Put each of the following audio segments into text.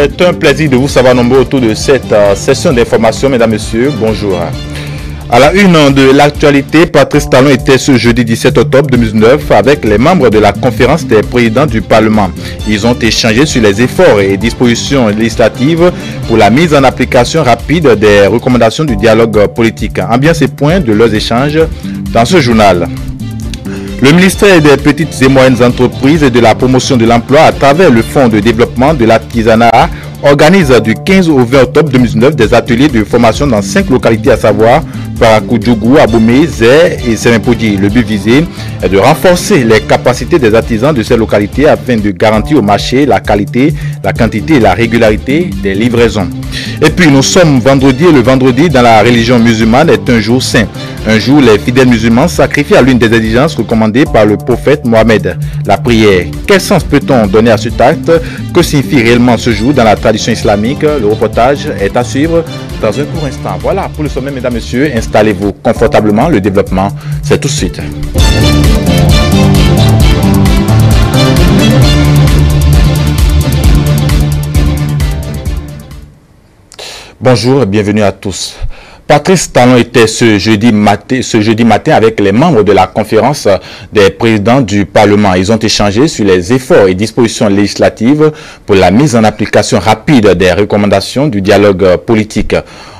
C'est un plaisir de vous savoir nombreux autour de cette session d'information, mesdames, messieurs. Bonjour. À la une de l'actualité, Patrice Talon était ce jeudi 17 octobre 2019 avec les membres de la conférence des présidents du Parlement. Ils ont échangé sur les efforts et dispositions législatives pour la mise en application rapide des recommandations du dialogue politique. Ambiance et points de leurs échanges dans ce journal. Le ministère des Petites et Moyennes Entreprises et de la Promotion de l'Emploi, à travers le Fonds de développement de l'artisanat, organise du 15 au 20 octobre 2019 des ateliers de formation dans 5 localités, à savoir Parakoudjougou, Abomey, Zé et Sémimpodi. Le but visé est de renforcer les capacités des artisans de ces localités afin de garantir au marché la qualité, la quantité et la régularité des livraisons. Et puis nous sommes vendredi, et le vendredi dans la religion musulmane est un jour saint. Un jour, les fidèles musulmans sacrifient à l'une des exigences recommandées par le prophète Mohammed, la prière. Quel sens peut-on donner à cet acte? Que signifie réellement ce jour dans la tradition islamique? Le reportage est à suivre dans un court instant. Voilà pour le sommet, mesdames, messieurs. Installez-vous confortablement. Le développement, c'est tout de suite. Bonjour et bienvenue à tous. Patrice Talon était ce jeudi matin avec les membres de la conférence des présidents du Parlement. Ils ont échangé sur les efforts et dispositions législatives pour la mise en application rapide des recommandations du dialogue politique.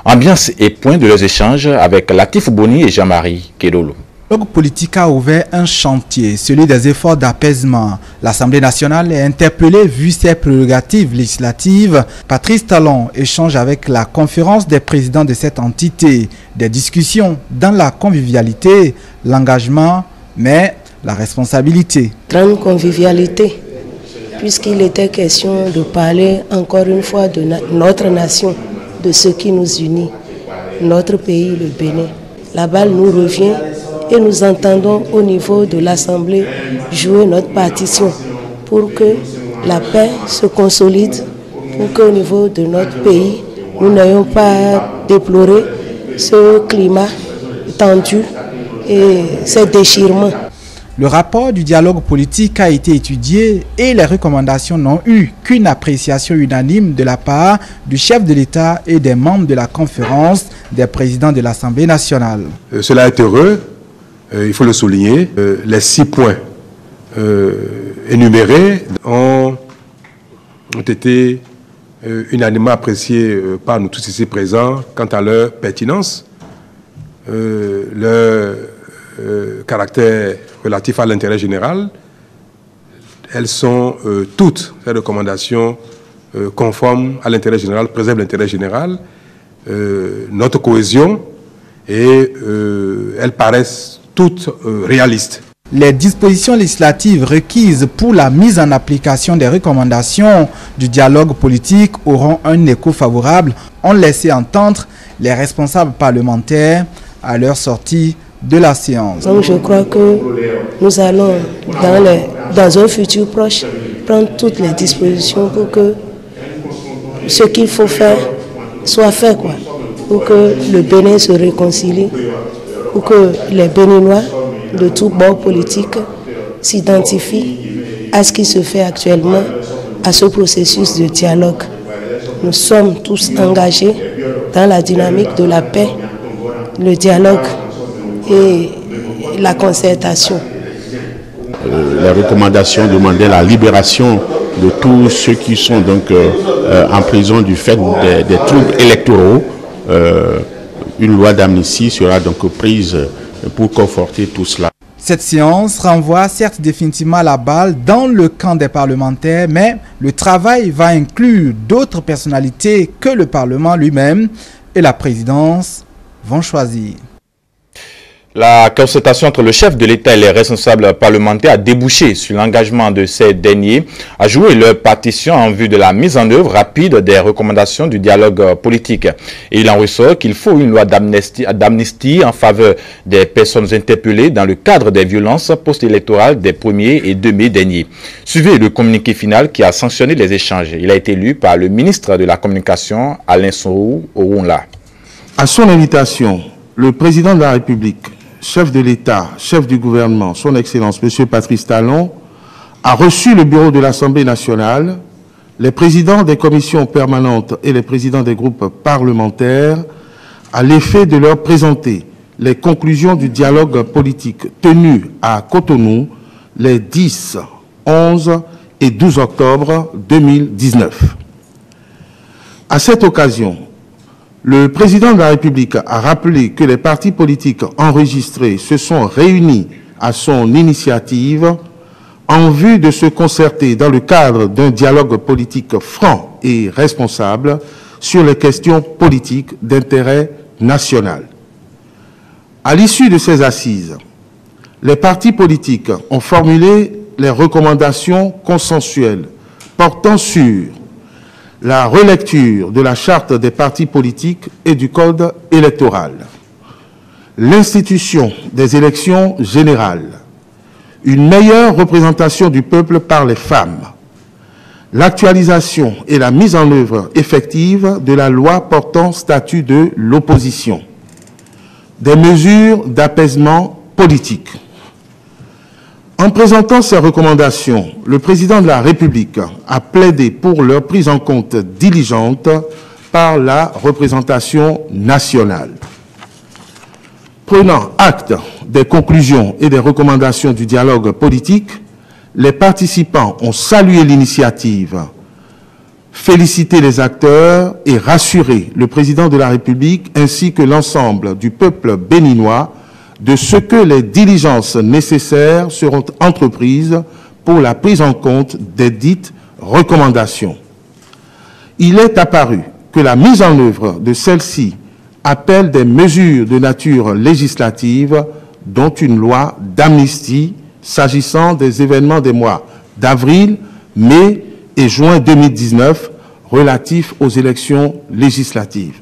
Ambiance et point de leurs échanges avec Latif Boni et Jean-Marie Kedolo. Le dialogue politique a ouvert un chantier, celui des efforts d'apaisement. L'Assemblée nationale est interpellée vu ses prérogatives législatives. Patrice Talon échange avec la conférence des présidents de cette entité. Des discussions dans la convivialité, l'engagement, mais la responsabilité. Grande convivialité, puisqu'il était question de parler encore une fois de notre nation, de ce qui nous unit, notre pays, le Bénin. La balle nous revient. Et nous entendons au niveau de l'Assemblée jouer notre partition pour que la paix se consolide, pour qu'au niveau de notre pays, nous n'ayons pas à déplorer ce climat tendu et ces déchirements. Le rapport du dialogue politique a été étudié et les recommandations n'ont eu qu'une appréciation unanime de la part du chef de l'État et des membres de la conférence des présidents de l'Assemblée nationale. Cela est heureux. Il faut le souligner, les 6 points énumérés ont été unanimement appréciés par nous tous ici présents quant à leur pertinence, leur caractère relatif à l'intérêt général. Elles sont toutes, ces recommandations, conformes à l'intérêt général, préservent l'intérêt général, notre cohésion, et elles paraissent toutes réalistes. Les dispositions législatives requises pour la mise en application des recommandations du dialogue politique auront un écho favorable, ont laissé entendre les responsables parlementaires à leur sortie de la séance. Donc je crois que nous allons, dans un futur proche, prendre toutes les dispositions pour que ce qu'il faut faire soit fait, pour que le Bénin se réconcilie, pour que les Béninois de tous bords politiques s'identifient à ce qui se fait actuellement, à ce processus de dialogue. Nous sommes tous engagés dans la dynamique de la paix, le dialogue et la concertation. Les recommandations demandaient la libération de tous ceux qui sont donc en prison du fait des troubles électoraux. Une loi d'amnistie sera donc prise pour conforter tout cela. Cette séance renvoie certes définitivement la balle dans le camp des parlementaires, mais le travail va inclure d'autres personnalités que le Parlement lui-même et la présidence vont choisir. La concertation entre le chef de l'État et les responsables parlementaires a débouché sur l'engagement de ces derniers à jouer leur partition en vue de la mise en œuvre rapide des recommandations du dialogue politique. Et il en ressort qu'il faut une loi d'amnistie en faveur des personnes interpellées dans le cadre des violences post-électorales des 1er et 2 mai derniers. Suivez le communiqué final qui a sanctionné les échanges. Il a été lu par le ministre de la Communication, Alain Sourou-Orunla. À son invitation, le président de la République, chef de l'État, chef du gouvernement, son Excellence, M. Patrice Talon, a reçu le bureau de l'Assemblée nationale les présidents des commissions permanentes et les présidents des groupes parlementaires à l'effet de leur présenter les conclusions du dialogue politique tenu à Cotonou les 10, 11 et 12 octobre 2019. À cette occasion, le président de la République a rappelé que les partis politiques enregistrés se sont réunis à son initiative en vue de se concerter dans le cadre d'un dialogue politique franc et responsable sur les questions politiques d'intérêt national. À l'issue de ces assises, les partis politiques ont formulé les recommandations consensuelles portant sur la relecture de la charte des partis politiques et du code électoral, l'institution des élections générales, une meilleure représentation du peuple par les femmes, l'actualisation et la mise en œuvre effective de la loi portant statut de l'opposition, des mesures d'apaisement politique. En présentant ces recommandations, le président de la République a plaidé pour leur prise en compte diligente par la représentation nationale. Prenant acte des conclusions et des recommandations du dialogue politique, les participants ont salué l'initiative, félicité les acteurs et rassuré le président de la République ainsi que l'ensemble du peuple béninois de ce que les diligences nécessaires seront entreprises pour la prise en compte des dites recommandations. Il est apparu que la mise en œuvre de celles-ci appelle des mesures de nature législative, dont une loi d'amnistie s'agissant des événements des mois d'avril, mai et juin 2019 relatifs aux élections législatives.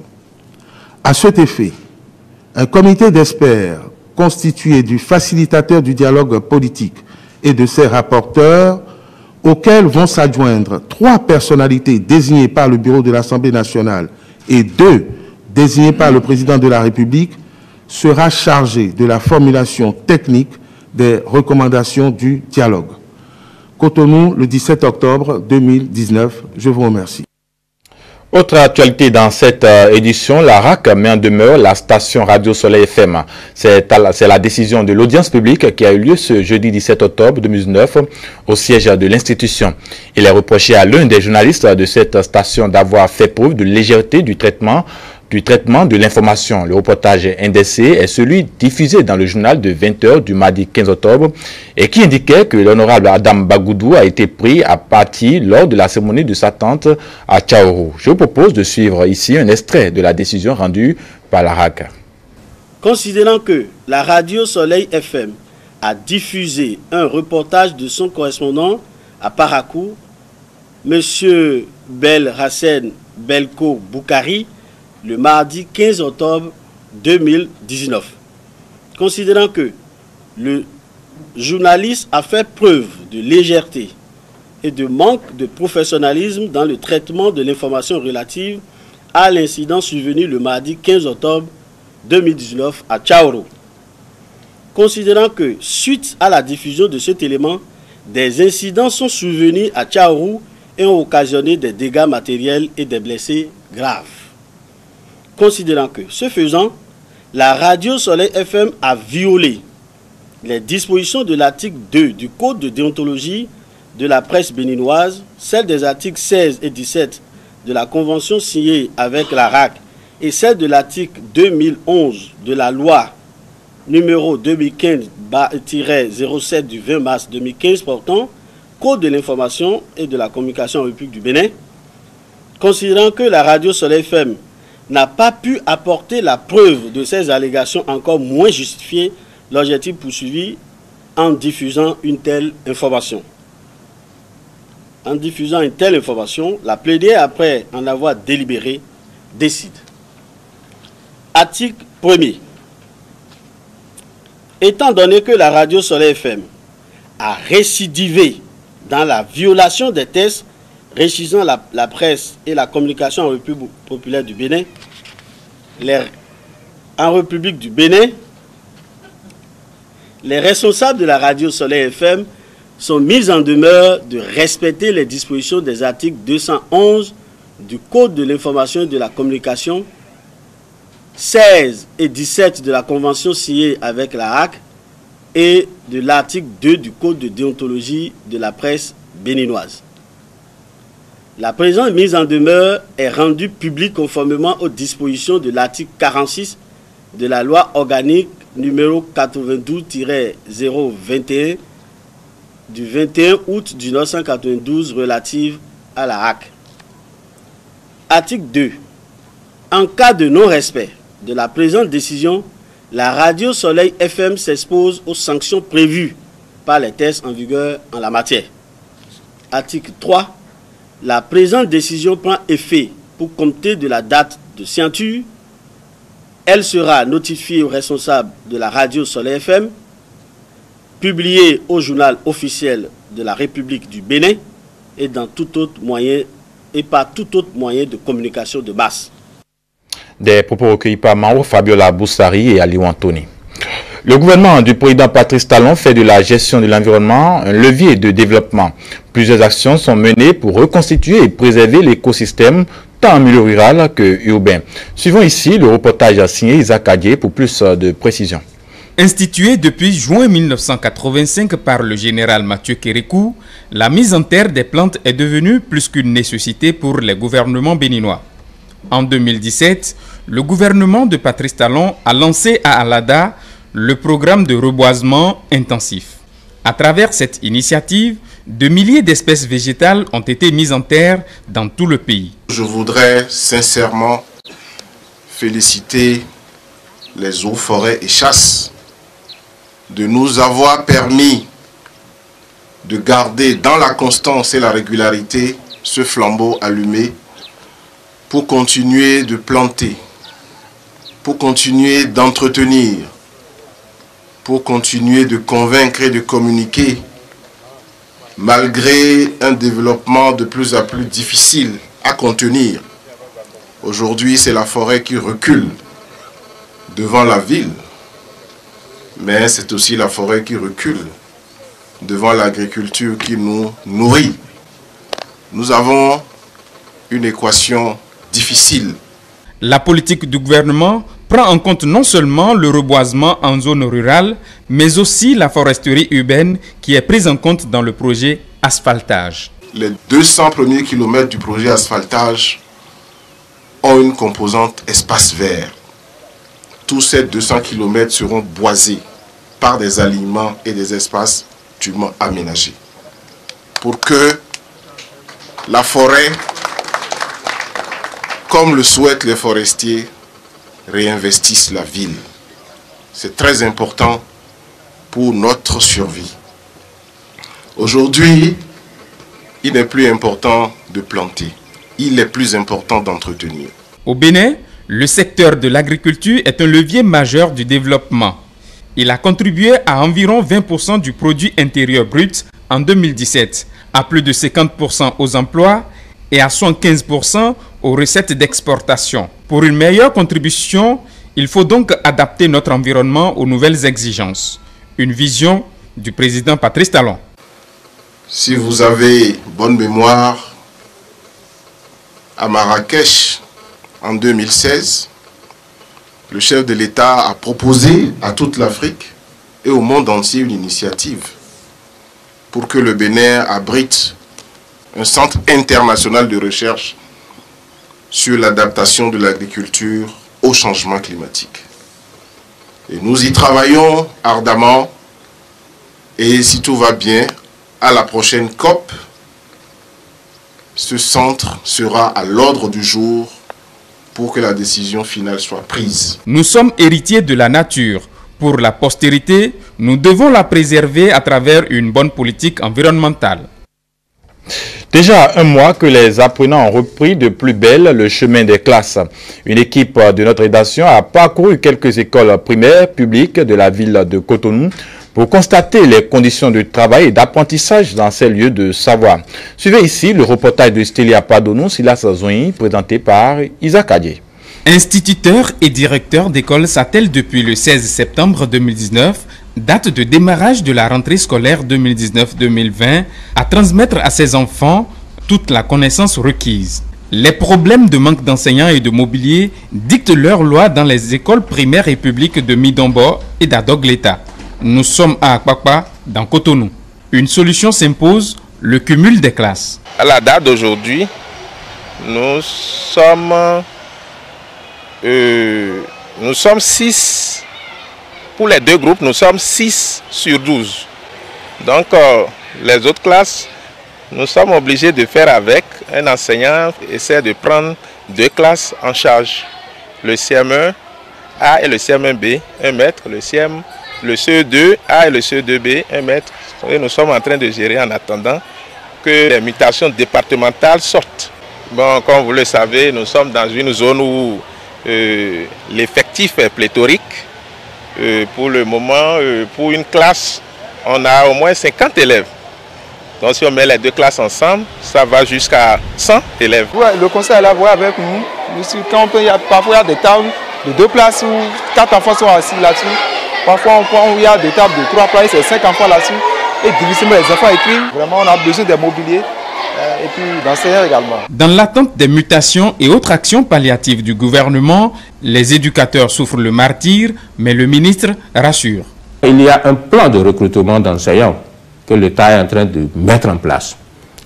À cet effet, un comité d'experts constitué du facilitateur du dialogue politique et de ses rapporteurs, auxquels vont s'adjoindre 3 personnalités désignées par le bureau de l'Assemblée nationale et 2 désignées par le président de la République, sera chargé de la formulation technique des recommandations du dialogue. Cotonou, le 17 octobre 2019. Je vous remercie. Autre actualité dans cette édition, la RAC met en demeure la station Radio Soleil FM. C'est la décision de l'audience publique qui a eu lieu ce jeudi 17 octobre 2019 au siège de l'institution. Il est reproché à l'un des journalistes de cette station d'avoir fait preuve de légèreté du traitement de l'information. Le reportage indexé est celui diffusé dans le journal de 20h du mardi 15 octobre et qui indiquait que l'honorable Adam Bagoudou a été pris à partie lors de la cérémonie de sa tante à Tchaourou. Je vous propose de suivre ici un extrait de la décision rendue par la RAC. Considérant que la radio Soleil FM a diffusé un reportage de son correspondant à Parakou, M. Belhassan Belko Boukari, le mardi 15 octobre 2019. Considérant que le journaliste a fait preuve de légèreté et de manque de professionnalisme dans le traitement de l'information relative à l'incident survenu le mardi 15 octobre 2019 à Tchaourou. Considérant que, suite à la diffusion de cet élément, des incidents sont survenus à Tchaourou et ont occasionné des dégâts matériels et des blessés graves. Considérant que, ce faisant, la radio Soleil FM a violé les dispositions de l'article 2 du Code de déontologie de la presse béninoise, celle des articles 16 et 17 de la convention signée avec la RAC et celle de l'article 2011 de la loi numéro 2015-07 du 20 mars 2015 portant Code de l'information et de la communication en République du Bénin, considérant que la radio Soleil FM n'a pas pu apporter la preuve de ces allégations encore moins justifiées, l'objectif poursuivi en diffusant une telle information. En diffusant une telle information, la plaidière, après en avoir délibéré, décide. Article 1er. Étant donné que la radio Soleil FM a récidivé dans la violation des textes régissant la presse et la communication en République populaire du Bénin, en République du Bénin, les responsables de la radio Soleil FM sont mises en demeure de respecter les dispositions des articles 211 du Code de l'information et de la communication, 16 et 17 de la convention signée avec la HAC et de l'article 2 du Code de déontologie de la presse béninoise. La présente mise en demeure est rendue publique conformément aux dispositions de l'article 46 de la loi organique numéro 92-021 du 21 août 1992 relative à la HAC. Article 2. En cas de non-respect de la présente décision, la radio Soleil FM s'expose aux sanctions prévues par les textes en vigueur en la matière. Article 3. La présente décision prend effet pour compter de la date de signature. Elle sera notifiée aux responsables de la radio Soleil FM, publiée au journal officiel de la République du Bénin et dans tout autre moyen et par tout autre moyen de communication de masse. Des propos recueillis par Mao Fabiola Boussari et Aliou Anthony. Le gouvernement du président Patrice Talon fait de la gestion de l'environnement un levier de développement. Plusieurs actions sont menées pour reconstituer et préserver l'écosystème, tant en milieu rural que urbain. Suivons ici le reportage signé Isaac Adier pour plus de précision. Instituée depuis juin 1985 par le général Mathieu Kérékou, la mise en terre des plantes est devenue plus qu'une nécessité pour les gouvernements béninois. En 2017, le gouvernement de Patrice Talon a lancé à Alada le programme de reboisement intensif. À travers cette initiative, de milliers d'espèces végétales ont été mises en terre dans tout le pays. Je voudrais sincèrement féliciter les eaux, forêts et chasses de nous avoir permis de garder dans la constance et la régularité ce flambeau allumé pour continuer de planter, pour continuer d'entretenir, pour continuer de convaincre et de communiquer malgré un développement de plus en plus difficile à contenir. Aujourd'hui, c'est la forêt qui recule devant la ville, mais c'est aussi la forêt qui recule devant l'agriculture qui nous nourrit. Nous avons une équation difficile. La politique du gouvernement prend en compte non seulement le reboisement en zone rurale, mais aussi la foresterie urbaine qui est prise en compte dans le projet asphaltage. Les 200 premiers kilomètres du projet asphaltage ont une composante espace vert. Tous ces 200 kilomètres seront boisés par des alignements et des espaces dûment aménagés pour que la forêt, comme le souhaitent les forestiers, réinvestisse la ville. C'est très important pour notre survie. Aujourd'hui, il n'est plus important de planter, il est plus important d'entretenir. Au Bénin, le secteur de l'agriculture est un levier majeur du développement. Il a contribué à environ 20% du produit intérieur brut en 2017, à plus de 50% aux emplois et à 75% aux recettes d'exportation. Pour une meilleure contribution, il faut donc adapter notre environnement aux nouvelles exigences. Une vision du président Patrice Talon. Si vous avez bonne mémoire, à Marrakech, en 2016, le chef de l'État a proposé à toute l'Afrique et au monde entier une initiative pour que le Bénin abrite un centre international de recherche sur l'adaptation de l'agriculture au changement climatique. Et nous y travaillons ardemment et si tout va bien, à la prochaine COP, ce centre sera à l'ordre du jour pour que la décision finale soit prise. Nous sommes héritiers de la nature. Pour la postérité, nous devons la préserver à travers une bonne politique environnementale. Déjà un mois que les apprenants ont repris de plus belle le chemin des classes. Une équipe de notre rédaction a parcouru quelques écoles primaires publiques de la ville de Cotonou pour constater les conditions de travail et d'apprentissage dans ces lieux de savoir. Suivez ici le reportage de Stélia Padonou, Silas Zoui, présenté par Isaac Adier. Instituteurs et directeurs d'écoles s'attellent depuis le 16 septembre 2019 date de démarrage de la rentrée scolaire 2019-2020, à transmettre à ses enfants toute la connaissance requise. Les problèmes de manque d'enseignants et de mobilier dictent leur loi dans les écoles primaires et publiques de Midombo et d'Adogleta. Nous sommes à Akpakpa, dans Cotonou. Une solution s'impose, le cumul des classes. À la date d'aujourd'hui, nous sommes 6. Pour les deux groupes, nous sommes 6 sur 12. Donc, les autres classes, nous sommes obligés de faire avec. Un enseignant essaie de prendre 2 classes en charge. Le CM1A et le CM1B, 1 mètre. Le CE2A et le CE2B, 1 mètre. Et nous sommes en train de gérer en attendant que les mutations départementales sortent. Bon, comme vous le savez, nous sommes dans une zone où l'effectif est pléthorique. Pour le moment, pour une classe, on a au moins 50 élèves. Donc si on met les 2 classes ensemble, ça va jusqu'à 100 élèves. Ouais, le conseil est là avec nous. Quand parfois il y a des tables de 2 places où 4 enfants sont assis là-dessus. Parfois il y a des tables de 3 places et 5 enfants là-dessus. Et difficilement les enfants écrivent. Vraiment on a besoin de mobilier et puis d'enseignants également. Dans l'attente des mutations et autres actions palliatives du gouvernement, les éducateurs souffrent le martyre, mais le ministre rassure. Il y a un plan de recrutement d'enseignants que l'État est en train de mettre en place.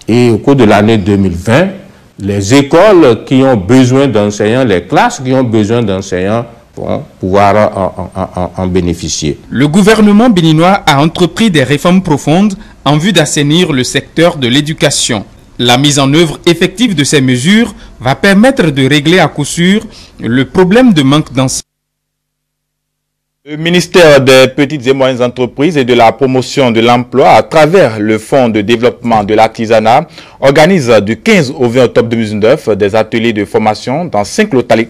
Et au cours de l'année 2020, les écoles qui ont besoin d'enseignants, les classes qui ont besoin d'enseignants vont pouvoir en bénéficier. Le gouvernement béninois a entrepris des réformes profondes en vue d'assainir le secteur de l'éducation. La mise en œuvre effective de ces mesures va permettre de régler à coup sûr le problème de manque d'enseignants. Le ministère des Petites et Moyennes Entreprises et de la Promotion de l'Emploi, à travers le Fonds de développement de l'artisanat, organise du 15 au 20 octobre 2019 des ateliers de formation dans 5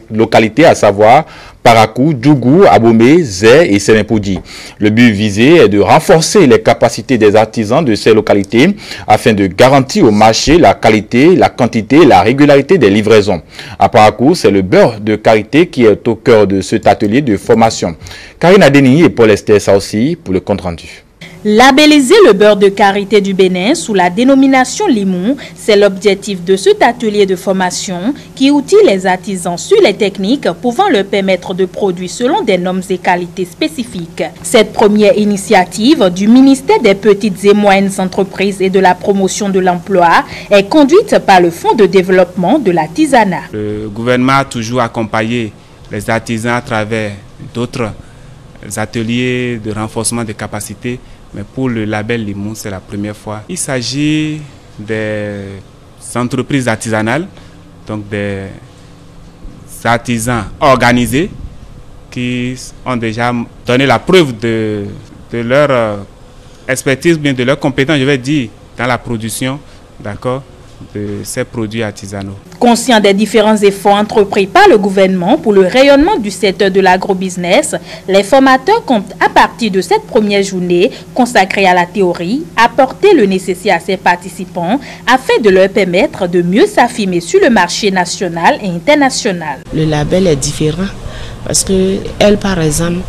localités, à savoir Parakou, Djougou, Abomey, Zé et Sénépoudi. Le but visé est de renforcer les capacités des artisans de ces localités afin de garantir au marché la qualité, la quantité et la régularité des livraisons. À Parakou, c'est le beurre de karité qui est au cœur de cet atelier de formation. Karina Deni et Paul Esther Saossi pour le compte rendu. Labelliser le beurre de karité du Bénin sous la dénomination Limon, c'est l'objectif de cet atelier de formation qui outille les artisans sur les techniques pouvant leur permettre de produire selon des normes et qualités spécifiques. Cette première initiative du ministère des Petites et Moyennes Entreprises et de la Promotion de l'Emploi est conduite par le Fonds de développement de l'artisanat. Le gouvernement a toujours accompagné les artisans à travers d'autres ateliers de renforcement des capacités. Mais pour le label Limon, c'est la première fois. Il s'agit des entreprises artisanales, donc des artisans organisés qui ont déjà donné la preuve de leur expertise, bien de leur compétence, je vais dire, dans la production, d'accord, de ces produits artisanaux. Conscient des différents efforts entrepris par le gouvernement pour le rayonnement du secteur de l'agrobusiness, les formateurs comptent à partir de cette première journée consacrée à la théorie, apporter le nécessaire à ses participants afin de leur permettre de mieux s'affirmer sur le marché national et international. Le label est différent parce que elle, par exemple,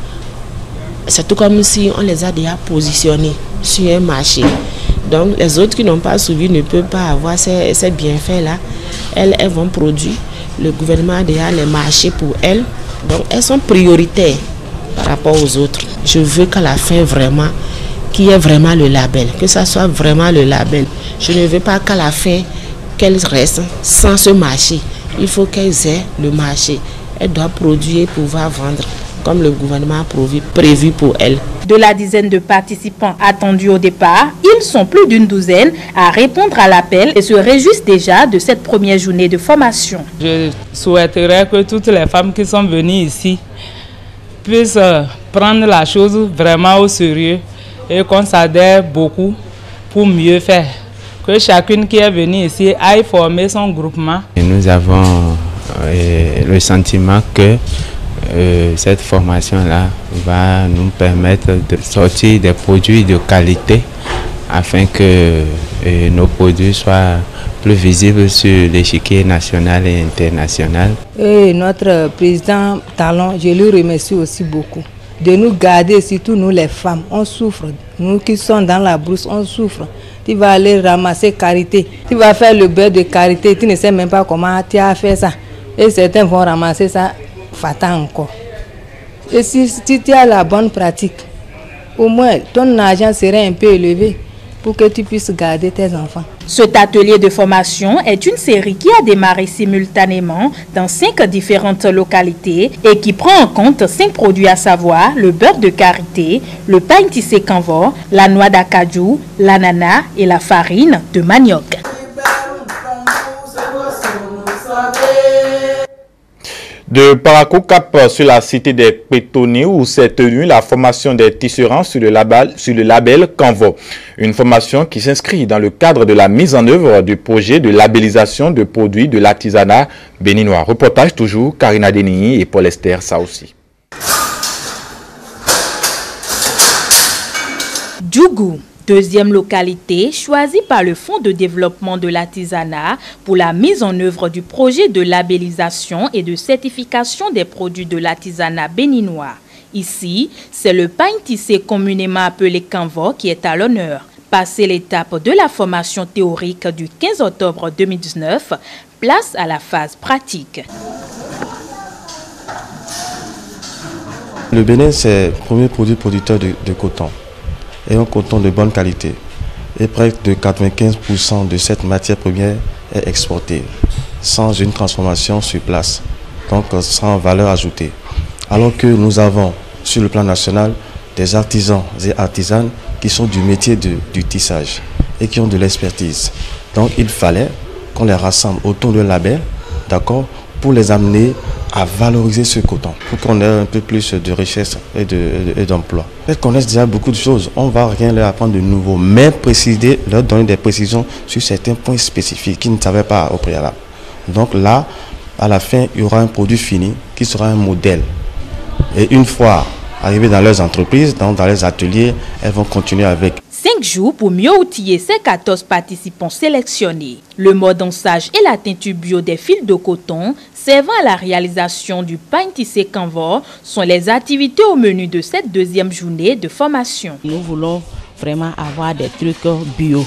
c'est tout comme si on les a déjà positionnés sur un marché. Donc les autres qui n'ont pas suivi ne peuvent pas avoir ces bienfaits-là. Elles vont produire. Le gouvernement a déjà les marchés pour elles. Donc elles sont prioritaires par rapport aux autres. Je veux qu'à la fin vraiment, qu'il y ait vraiment le label. Que ça soit vraiment le label. Je ne veux pas qu'à la fin, qu'elles restent sans ce marché. Il faut qu'elles aient le marché. Elles doivent produire et pouvoir vendre comme le gouvernement a prévu pour elles. De la dizaine de participants attendus au départ, ils sont plus d'une douzaine à répondre à l'appel et se réjouissent déjà de cette première journée de formation. Je souhaiterais que toutes les femmes qui sont venues ici puissent prendre la chose vraiment au sérieux et qu'on s'adhère beaucoup pour mieux faire. Que chacune qui est venue ici aille former son groupement. Et nous avons le sentiment que cette formation-là va nous permettre de sortir des produits de qualité afin que nos produits soient plus visibles sur l'échiquier national et international. Et notre président Talon, je lui remercie aussi beaucoup de nous garder, surtout nous les femmes. On souffre. Nous qui sommes dans la brousse, on souffre. Tu vas aller ramasser karité. Tu vas faire le beurre de karité. Tu ne sais même pas comment tu as fait ça. Et certains vont ramasser ça, fatal encore. Et si tu as la bonne pratique, au moins ton argent serait un peu élevé pour que tu puisses garder tes enfants. Cet atelier de formation est une série qui a démarré simultanément dans 5 différentes localités et qui prend en compte 5 produits, à savoir le beurre de karité, le pain tissé canvor, la noix d'acajou, l'ananas et la farine de manioc. De Parakou Cap sur la cité des Pétonniers où s'est tenue la formation des tisserands sur le label Canvo. Une formation qui s'inscrit dans le cadre de la mise en œuvre du projet de labellisation de produits de l'artisanat béninois. Reportage toujours Karina Denigny et Paul Esther Saoussi. Djougou, deuxième localité choisie par le Fonds de développement de l'artisanat pour la mise en œuvre du projet de labellisation et de certification des produits de l'artisanat béninois. Ici, c'est le pain tissé communément appelé canvor qui est à l'honneur. Passé l'étape de la formation théorique du 15 octobre 2019, place à la phase pratique. Le Bénin, c'est le premier produit producteur de coton. Et un coton de bonne qualité. Et près de 95% de cette matière première est exportée, sans une transformation sur place, donc sans valeur ajoutée. Alors que nous avons, sur le plan national, des artisans et artisanes qui sont du métier du tissage et qui ont de l'expertise. Donc il fallait qu'on les rassemble autour d'un label, d'accord, pour les amener à valoriser ce coton, pour qu'on ait un peu plus de richesse et d'emploi. Elles connaissent déjà beaucoup de choses, on ne va rien leur apprendre de nouveau, mais préciser, leur donner des précisions sur certains points spécifiques qu'ils ne savaient pas au préalable. Donc là, à la fin, il y aura un produit fini qui sera un modèle. Et une fois arrivées dans leurs entreprises, dans leurs ateliers, elles vont continuer avec. 5 jours pour mieux outiller ces 14 participants sélectionnés. Le mordant-sage et la teinture bio des fils de coton servant à la réalisation du pain tissé canvor sont les activités au menu de cette deuxième journée de formation. Nous voulons vraiment avoir des trucs bio,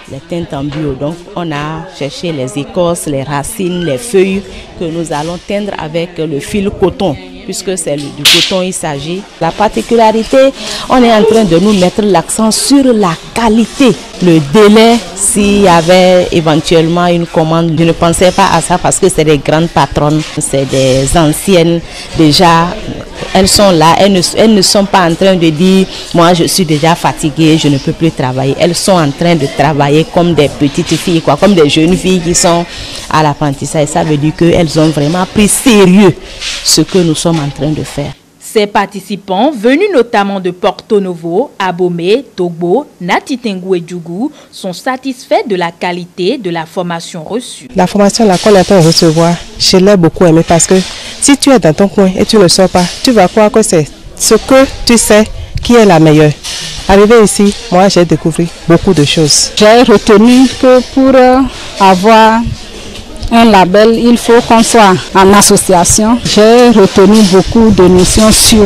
les teintes en bio. Donc on a cherché les écorces, les racines, les feuilles que nous allons teindre avec le fil coton. Puisque c'est du coton il s'agit. La particularité, on est en train de nous mettre l'accent sur la qualité. Le délai, s'il y avait éventuellement une commande, je ne pensais pas à ça parce que c'est des grandes patronnes, c'est des anciennes déjà. Elles sont là, elles ne sont pas en train de dire « moi je suis déjà fatiguée, je ne peux plus travailler ». Elles sont en train de travailler comme des petites filles, comme des jeunes filles qui sont à l'apprentissage. Ça veut dire qu'elles ont vraiment pris sérieux ce que nous sommes en train de faire. Ces participants, venus notamment de Porto Novo, Abomey, Togbo, Natitengu et Djougou, sont satisfaits de la qualité de la formation reçue. La formation qu'on est en train de recevoir, je l'ai beaucoup aimée parce que si tu es dans ton coin et tu ne le sors pas, tu vas croire que c'est ce que tu sais qui est la meilleure. Arrivé ici, moi j'ai découvert beaucoup de choses. J'ai retenu que pour avoir un label, il faut qu'on soit en association. J'ai retenu beaucoup de notions sur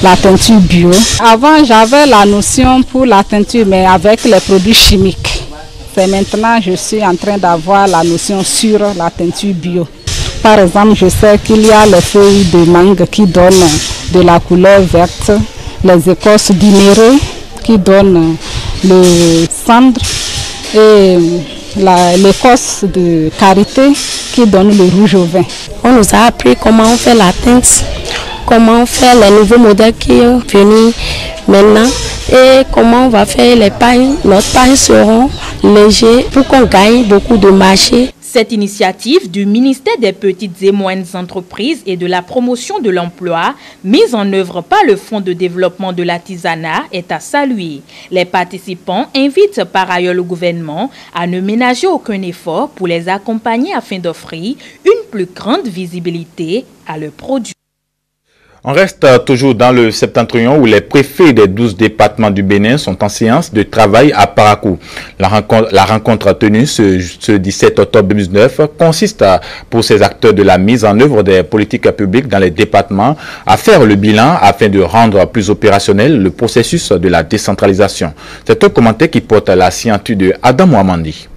la teinture bio. Avant, j'avais la notion pour la teinture, mais avec les produits chimiques. C'est maintenant je suis en train d'avoir la notion sur la teinture bio. Par exemple, je sais qu'il y a les feuilles de mangue qui donnent de la couleur verte, les écorces d'inéré qui donnent le cendre et l'écorce de karité qui donne le rouge au vin. On nous a appris comment on fait la teinte, comment on fait les nouveaux modèles qui sont venus maintenant et comment on va faire les pains. Nos pains seront légers pour qu'on gagne beaucoup de marché. Cette initiative du ministère des Petites et Moyennes Entreprises et de la Promotion de l'Emploi, mise en œuvre par le Fonds de développement de l'artisanat, est à saluer. Les participants invitent par ailleurs le gouvernement à ne ménager aucun effort pour les accompagner afin d'offrir une plus grande visibilité à leurs produits. On reste toujours dans le septentrion où les préfets des 12 départements du Bénin sont en séance de travail à Parakou. La rencontre tenue ce 17 octobre 2019 consiste pour ces acteurs de la mise en œuvre des politiques publiques dans les départements à faire le bilan afin de rendre plus opérationnel le processus de la décentralisation. C'est un commentaire qui porte la signature de Adam Mohamandi.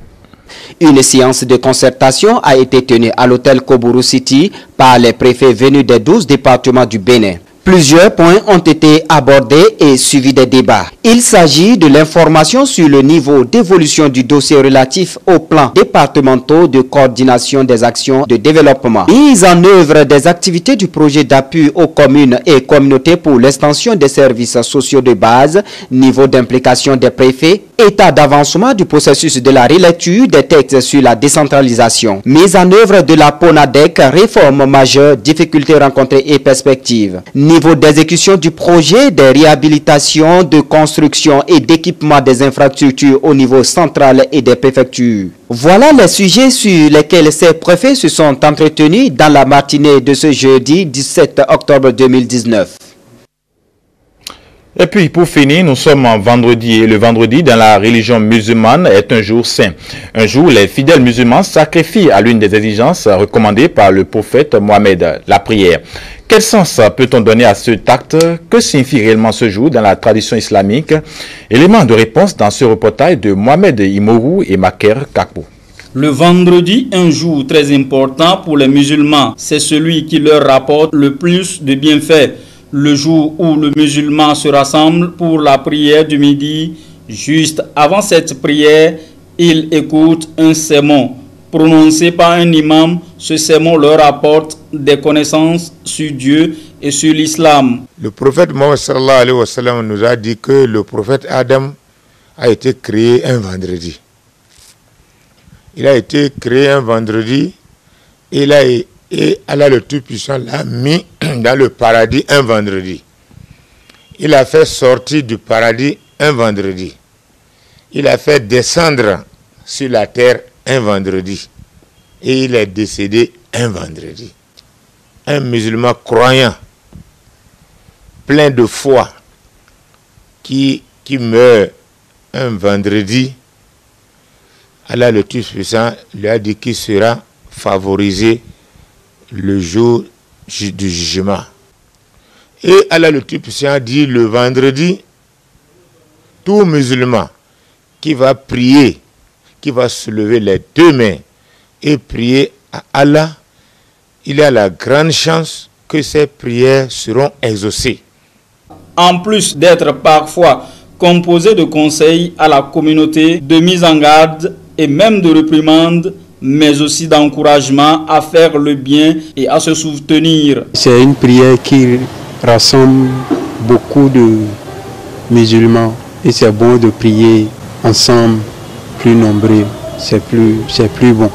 Une séance de concertation a été tenue à l'hôtel Koburu City par les préfets venus des 12 départements du Bénin. Plusieurs points ont été abordés et suivis des débats. Il s'agit de l'information sur le niveau d'évolution du dossier relatif aux plans départementaux de coordination des actions de développement, mise en œuvre des activités du projet d'appui aux communes et communautés pour l'extension des services sociaux de base, niveau d'implication des préfets, état d'avancement du processus de la relecture des textes sur la décentralisation, mise en œuvre de la PONADEC, réforme majeure, difficultés rencontrées et perspectives, niveau d'exécution du projet de réhabilitation, de construction et d'équipement des infrastructures au niveau central et des préfectures. Voilà les sujets sur lesquels ces préfets se sont entretenus dans la matinée de ce jeudi 17 octobre 2019. Et puis pour finir, nous sommes en vendredi et le vendredi dans la religion musulmane est un jour saint. Un jour où les fidèles musulmans sacrifient à l'une des exigences recommandées par le prophète Mohammed, la prière. Quel sens peut-on donner à cet acte? Que signifie réellement ce jour dans la tradition islamique? Élément de réponse dans ce reportage de Mohamed Imourou et Maker Kakpo. Le vendredi, un jour très important pour les musulmans, c'est celui qui leur rapporte le plus de bienfaits. Le jour où le musulman se rassemble pour la prière du midi, juste avant cette prière, il écoute un sermon prononcé par un imam. Ce sermon leur apporte des connaissances sur Dieu et sur l'islam. Le prophète Mohammed sallallahu alayhi wa sallam nous a dit que le prophète Adam a été créé un vendredi. Il a été créé un vendredi et Allah le Tout-Puissant l'a mis dans le paradis un vendredi. Il a fait sortir du paradis un vendredi. Il a fait descendre sur la terre un vendredi. Et il est décédé un vendredi. Un musulman croyant, plein de foi, qui meurt un vendredi, Allah le Tout-Puissant lui a dit qu'il sera favorisé le jour du jugement. Et Allah le Tout-Puissant dit le vendredi, tout musulman qui va prier, qui va se lever les deux mains et prier à Allah, il a la grande chance que ses prières seront exaucées. En plus d'être parfois composé de conseils à la communauté, de mise en garde et même de réprimandes, mais aussi d'encouragement à faire le bien et à se soutenir. C'est une prière qui rassemble beaucoup de musulmans et c'est bon de prier ensemble, plus nombreux, c'est plus bon.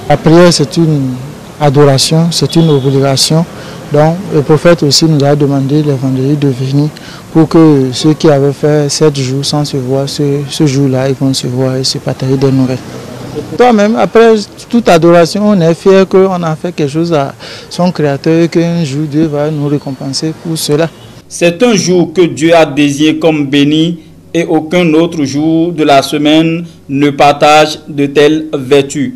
La prière, c'est une adoration, c'est une obligation. Donc le prophète aussi nous a demandé les vendredis de venir pour que ceux qui avaient fait 7 jours sans se voir, ce jour-là, ils vont se voir et se partager des nouvelles. Toi-même, après toute adoration, on est fier qu'on a fait quelque chose à son Créateur et qu'un jour Dieu va nous récompenser pour cela. C'est un jour que Dieu a désigné comme béni et aucun autre jour de la semaine ne partage de telles vertus.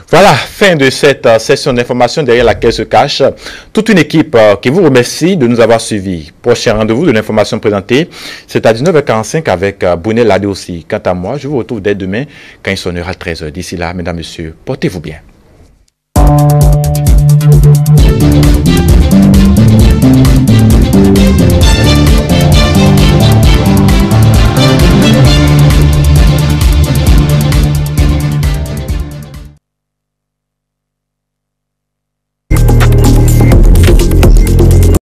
Voilà, fin de cette session d'information derrière laquelle se cache toute une équipe qui vous remercie de nous avoir suivis. Prochain rendez-vous de l'information présentée, c'est à 19h45 avec Bounel Ladé aussi. Quant à moi, je vous retrouve dès demain quand il sonnera 13h. D'ici là, mesdames, messieurs, portez-vous bien.